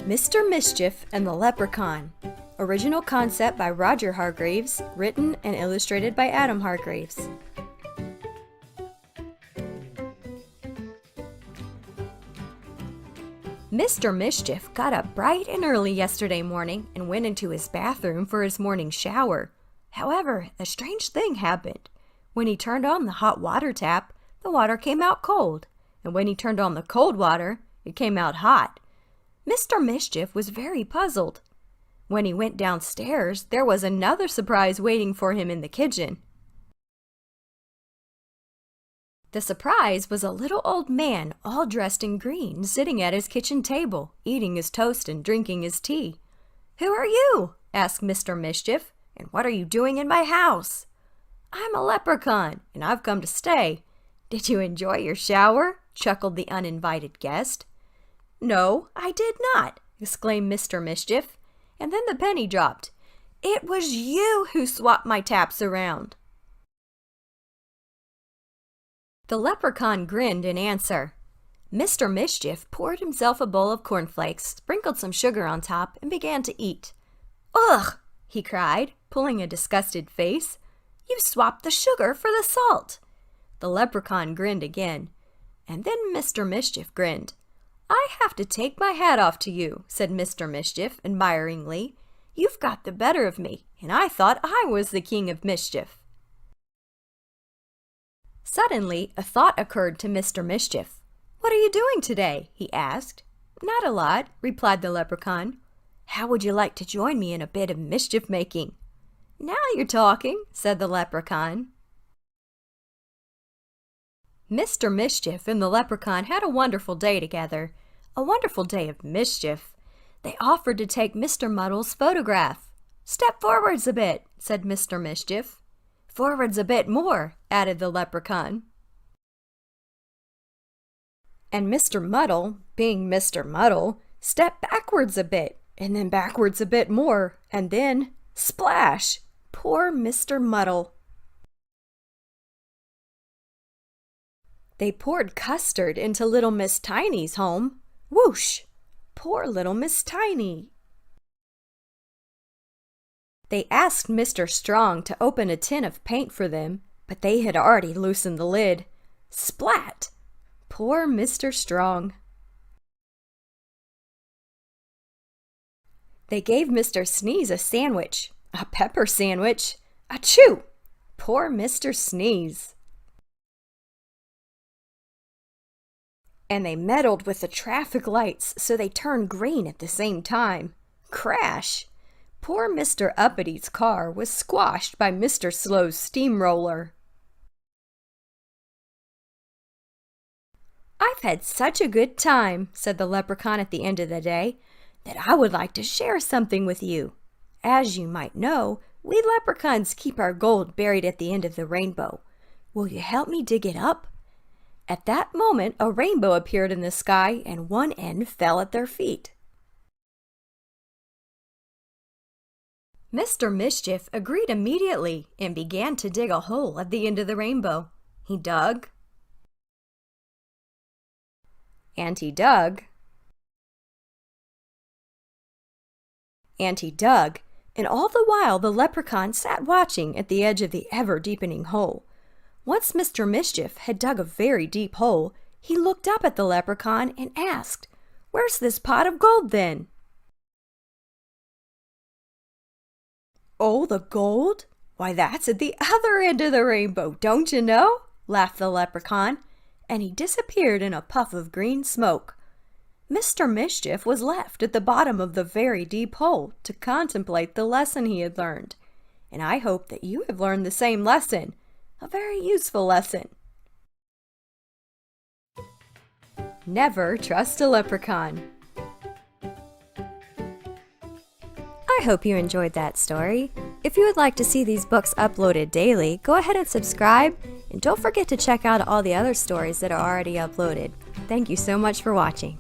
Mr. Mischief and the Leprechaun. Original concept by Roger Hargreaves, written and illustrated by Adam Hargreaves. Mr. Mischief got up bright and early yesterday morning and went into his bathroom for his morning shower. However, a strange thing happened. When he turned on the hot water tap, the water came out cold, and when he turned on the cold water, it came out hot. Mr. Mischief was very puzzled. When he went downstairs, there was another surprise waiting for him in the kitchen. The surprise was a little old man all dressed in green sitting at his kitchen table, eating his toast and drinking his tea. "Who are you?" asked Mr. Mischief, "and what are you doing in my house?" "I'm a leprechaun, and I've come to stay." "Did you enjoy your shower?" chuckled the uninvited guest. "No, I did not," exclaimed Mr. Mischief, and then the penny dropped. "It was you who swapped my taps around." The leprechaun grinned in answer. Mr. Mischief poured himself a bowl of cornflakes, sprinkled some sugar on top, and began to eat. "Ugh!" he cried, pulling a disgusted face. "You swapped the sugar for the salt." The leprechaun grinned again, and then Mr. Mischief grinned. "I have to take my hat off to you," said Mr. Mischief admiringly. "You've got the better of me, and I thought I was the king of mischief." Suddenly, a thought occurred to Mr. Mischief. "What are you doing today?" he asked. "Not a lot," replied the leprechaun. "How would you like to join me in a bit of mischief making?" "Now you're talking," said the leprechaun. Mr. Mischief and the leprechaun had a wonderful day together, a wonderful day of mischief. They offered to take Mr. Muddle's photograph. "Step forwards a bit," said Mr. Mischief. "Forwards a bit more," added the leprechaun. And Mr. Muddle, being Mr. Muddle, stepped backwards a bit, and then backwards a bit more, and then, splash! Poor Mr. Muddle! They poured custard into little Miss Tiny's home. Whoosh! Poor little Miss Tiny! They asked Mr. Strong to open a tin of paint for them, but they had already loosened the lid. Splat! Poor Mr. Strong! They gave Mr. Sneeze a sandwich, a pepper sandwich. Achoo! Poor Mr. Sneeze! And they meddled with the traffic lights so they turned green at the same time. Crash! Poor Mr. Uppity's car was squashed by Mr. Slow's steamroller. "I've had such a good time," said the leprechaun at the end of the day, "that I would like to share something with you. As you might know, we leprechauns keep our gold buried at the end of the rainbow. Will you help me dig it up?" At that moment, a rainbow appeared in the sky, and one end fell at their feet. Mr. Mischief agreed immediately and began to dig a hole at the end of the rainbow. He dug, and he dug, and he dug, and all the while the leprechaun sat watching at the edge of the ever-deepening hole. Once Mr. Mischief had dug a very deep hole, he looked up at the leprechaun and asked, "Where's this pot of gold then?" "Oh, the gold? Why, that's at the other end of the rainbow, don't you know?" laughed the leprechaun, and he disappeared in a puff of green smoke. Mr. Mischief was left at the bottom of the very deep hole to contemplate the lesson he had learned, and I hope that you have learned the same lesson. A very useful lesson. Never trust a leprechaun. I hope you enjoyed that story. If you would like to see these books uploaded daily, go ahead and subscribe, and don't forget to check out all the other stories that are already uploaded. Thank you so much for watching.